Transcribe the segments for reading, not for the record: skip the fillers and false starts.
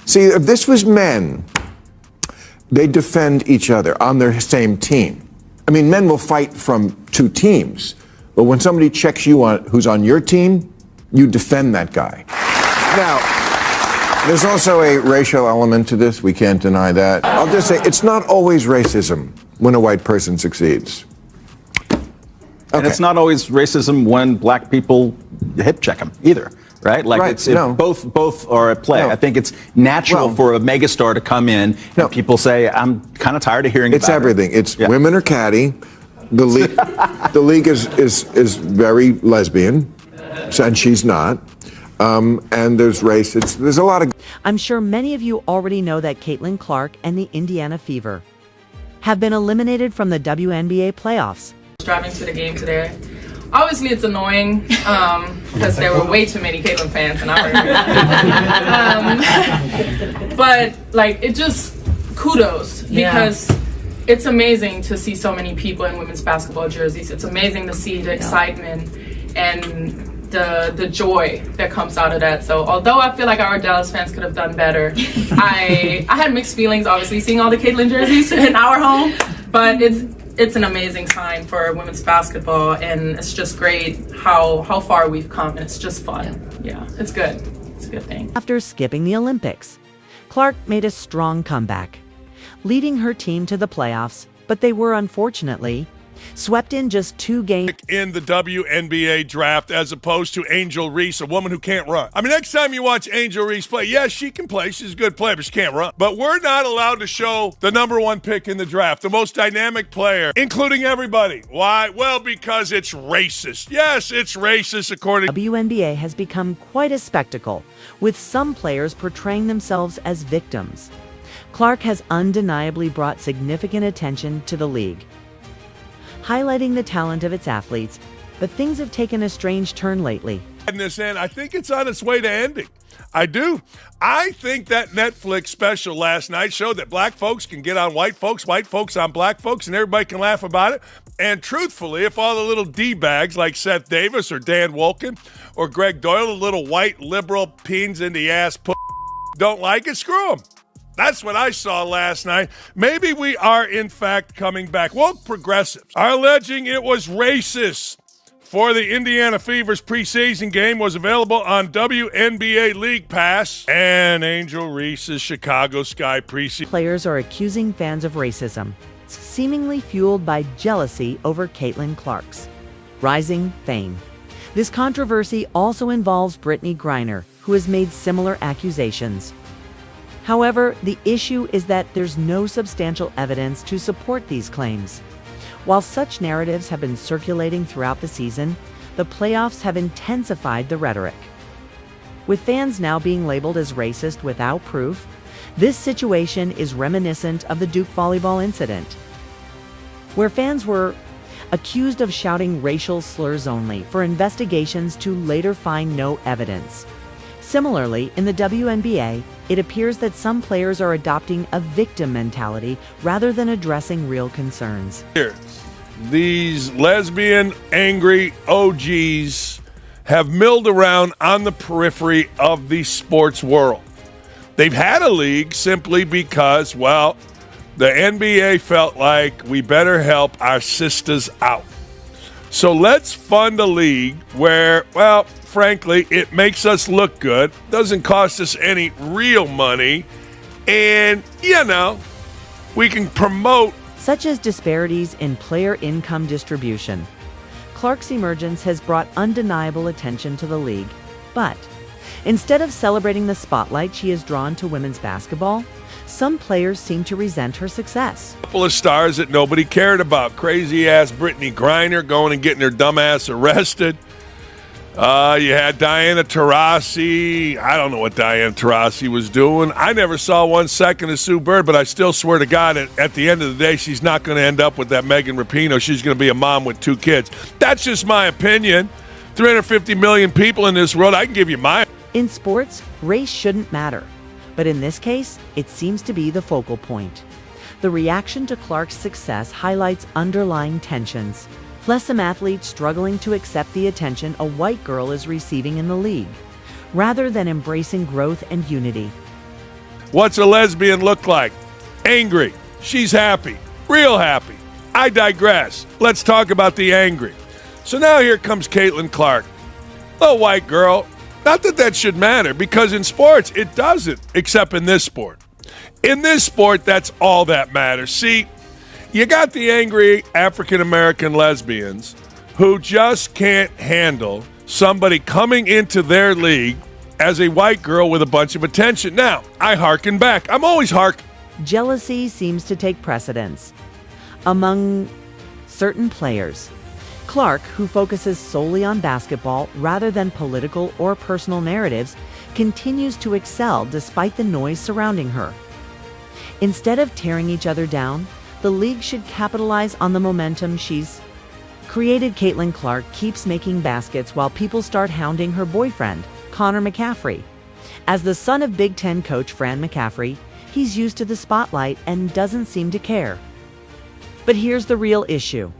See, if this was men, they defend each other on their same team. I mean, men will fight from two teams, but when somebody checks you on who's on your team, you defend that guy. Now, there's also a racial element to this. We can't deny that. I'll just say it's not always racism when a white person succeeds. And it's not always racism when black people hip check them either, right? Like it's both are at play. I think it's natural for a megastar to come in and people say, I'm kind of tired of hearing about it. It's everything. It's women are catty. The league is very lesbian, and she's not. And there's race. There's a lot of. I'm sure many of you already know that Caitlin Clark and the Indiana Fever have been eliminated from the WNBA playoffs. Driving to the game today. Obviously, it's annoying because there were way too many Caitlin fans, and I but like, it just kudos because it's amazing to see so many people in women's basketball jerseys. It's amazing to see the excitement and the joy that comes out of that. So although I feel like our Dallas fans could have done better, I had mixed feelings, obviously, seeing all the Caitlin jerseys in our home, but it's an amazing sign for women's basketball, and it's just great how far we've come, and it's just fun. Yeah, it's good. It's a good thing. After skipping the Olympics, Clark made a strong comeback, leading her team to the playoffs, but they were unfortunately swept in just 2 games in the WNBA draft, as opposed to Angel Reese, a woman who can't run. I mean, next time you watch Angel Reese play, yes, she can play. She's a good player, but she can't run. But we're not allowed to show the #1 pick in the draft, the most dynamic player, including everybody. Why? Well, because it's racist. Yes, it's racist according. WNBA has become quite a spectacle, with some players portraying themselves as victims. Clark has undeniably brought significant attention to the league, highlighting the talent of its athletes, but things have taken a strange turn lately. I think it's on its way to ending. I do. I think that Netflix special last night showed that black folks can get on white folks on black folks, and everybody can laugh about it. And truthfully, if all the little D-bags like Seth Davis or Dan Wolken or Greg Doyle, the little white liberal peens in the ass don't like it, screw them. That's what I saw last night. Maybe we are, in fact, coming back. Woke progressives are alleging it was racist for the Indiana Fever's preseason game was available on WNBA League Pass and Angel Reese's Chicago Sky preseason. Players are accusing fans of racism, seemingly fueled by jealousy over Caitlin Clark's rising fame. This controversy also involves Brittany Griner, who has made similar accusations. However, the issue is that there's no substantial evidence to support these claims. While such narratives have been circulating throughout the season, the playoffs have intensified the rhetoric. With fans now being labeled as racist without proof, this situation is reminiscent of the Duke volleyball incident, where fans were accused of shouting racial slurs only for investigations to later find no evidence. Similarly, in the WNBA, it appears that some players are adopting a victim mentality rather than addressing real concerns. These lesbian, angry OGs have milled around on the periphery of the sports world. They've had a league simply because, well, the NBA felt like we better help our sisters out. So let's fund a league where, well, frankly, it makes us look good, doesn't cost us any real money, and, we can promote. Such as disparities in player income distribution. Clark's emergence has brought undeniable attention to the league, but instead of celebrating the spotlight she has drawn to women's basketball, some players seem to resent her success. A couple of stars that nobody cared about. Crazy-ass Brittany Griner going and getting her dumb ass arrested. You had Diana Taurasi. I don't know what Diana Taurasi was doing. I never saw 1 second of Sue Bird, but I still swear to God, at the end of the day, she's not going to end up with that Megan Rapinoe. She's going to be a mom with 2 kids. That's just my opinion. 350 million people in this world. I can give you my. In sports, race shouldn't matter. But in this case, it seems to be the focal point. The reaction to Clark's success highlights underlying tensions, plus some athletes struggling to accept the attention a white girl is receiving in the league, rather than embracing growth and unity. What's a lesbian look like? Angry. She's happy. Real happy. I digress. Let's talk about the angry. So now here comes Caitlin Clark. Little white girl. Not that that should matter, because in sports, it doesn't, except in this sport. In this sport, that's all that matters. See, you got the angry African-American lesbians who just can't handle somebody coming into their league as a white girl with a bunch of attention. Now, I hearken back. I'm always Jealousy seems to take precedence among certain players. Clark, who focuses solely on basketball rather than political or personal narratives, continues to excel despite the noise surrounding her. Instead of tearing each other down, the league should capitalize on the momentum she's created. Caitlin Clark keeps making baskets while people start hounding her boyfriend, Connor McCaffrey. As the son of Big Ten coach Fran McCaffrey, he's used to the spotlight and doesn't seem to care. But here's the real issue.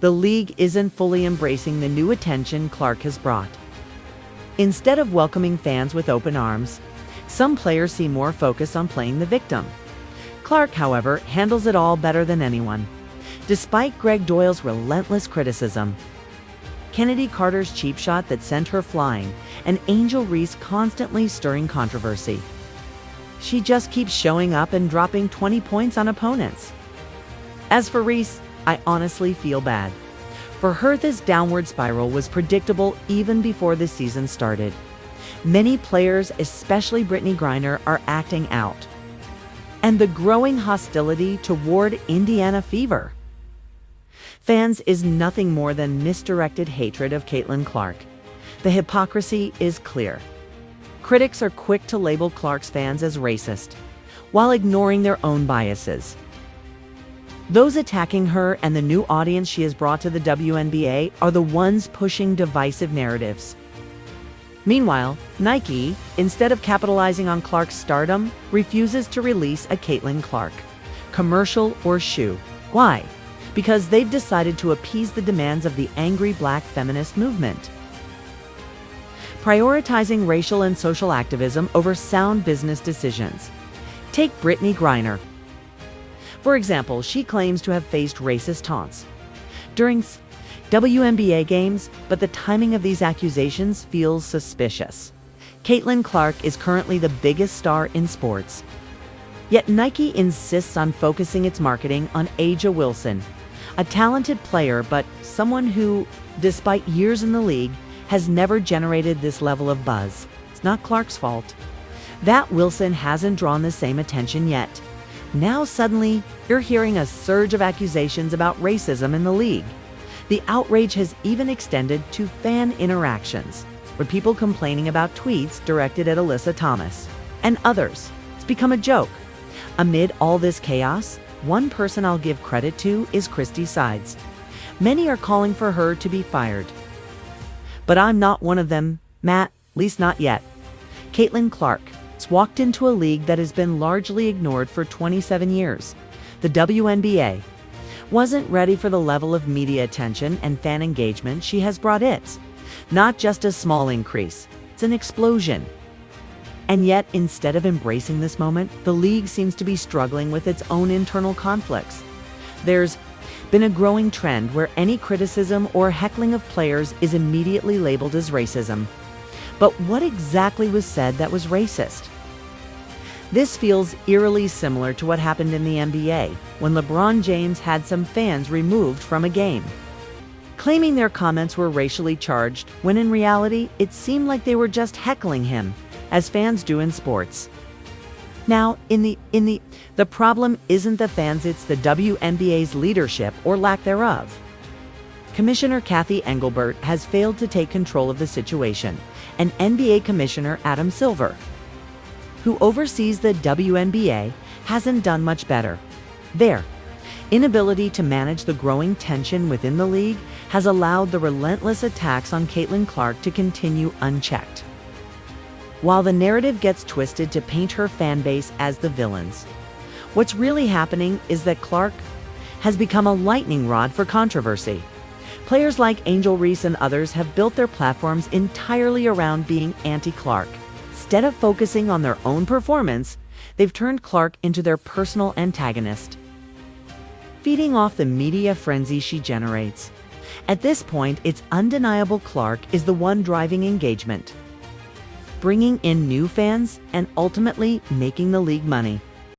The league isn't fully embracing the new attention Clark has brought. Instead of welcoming fans with open arms, some players seem more focused on playing the victim. Clark, however, handles it all better than anyone. Despite Greg Doyle's relentless criticism, Kennedy Carter's cheap shot that sent her flying, and Angel Reese constantly stirring controversy, she just keeps showing up and dropping 20 points on opponents. As for Reese, I honestly feel bad. For her, this downward spiral was predictable even before the season started. Many players, especially Brittany Griner, are acting out. And the growing hostility toward Indiana Fever fans is nothing more than misdirected hatred of Caitlin Clark. The hypocrisy is clear. Critics are quick to label Clark's fans as racist, while ignoring their own biases. Those attacking her and the new audience she has brought to the WNBA are the ones pushing divisive narratives. Meanwhile, Nike, instead of capitalizing on Clark's stardom, refuses to release a Caitlin Clark commercial or shoe. Why? Because they've decided to appease the demands of the angry black feminist movement, prioritizing racial and social activism over sound business decisions. Take Brittany Griner. For example, she claims to have faced racist taunts during WNBA games, but the timing of these accusations feels suspicious. Caitlin Clark is currently the biggest star in sports. Yet Nike insists on focusing its marketing on A'ja Wilson, a talented player but someone who, despite years in the league, has never generated this level of buzz. It's not Clark's fault. That Wilson hasn't drawn the same attention yet. Now suddenly, you're hearing a surge of accusations about racism in the league. The outrage has even extended to fan interactions, with people complaining about tweets directed at Alyssa Thomas and others. It's become a joke. Amid all this chaos, one person I'll give credit to is Christy Sides. Many are calling for her to be fired. But I'm not one of them, Matt, at least not yet. Caitlin Clark has walked into a league that has been largely ignored for 27 years. The WNBA wasn't ready for the level of media attention and fan engagement she has brought. It's not just a small increase, it's an explosion. And yet, instead of embracing this moment, the league seems to be struggling with its own internal conflicts. There's been a growing trend where any criticism or heckling of players is immediately labeled as racism. But what exactly was said that was racist? This feels eerily similar to what happened in the NBA, when LeBron James had some fans removed from a game, claiming their comments were racially charged, when in reality, it seemed like they were just heckling him, as fans do in sports. Now, the problem isn't the fans, it's the WNBA's leadership or lack thereof. Commissioner Kathy Engelbert has failed to take control of the situation, and NBA Commissioner Adam Silver, who oversees the WNBA, hasn't done much better. Their inability to manage the growing tension within the league has allowed the relentless attacks on Caitlin Clark to continue unchecked. While the narrative gets twisted to paint her fan base as the villains, what's really happening is that Clark has become a lightning rod for controversy. Players like Angel Reese and others have built their platforms entirely around being anti-Clark. Instead of focusing on their own performance, They've turned Clark into their personal antagonist, feeding off the media frenzy she generates. At this point, it's undeniable Clark is the one driving engagement, bringing in new fans and ultimately making the league money.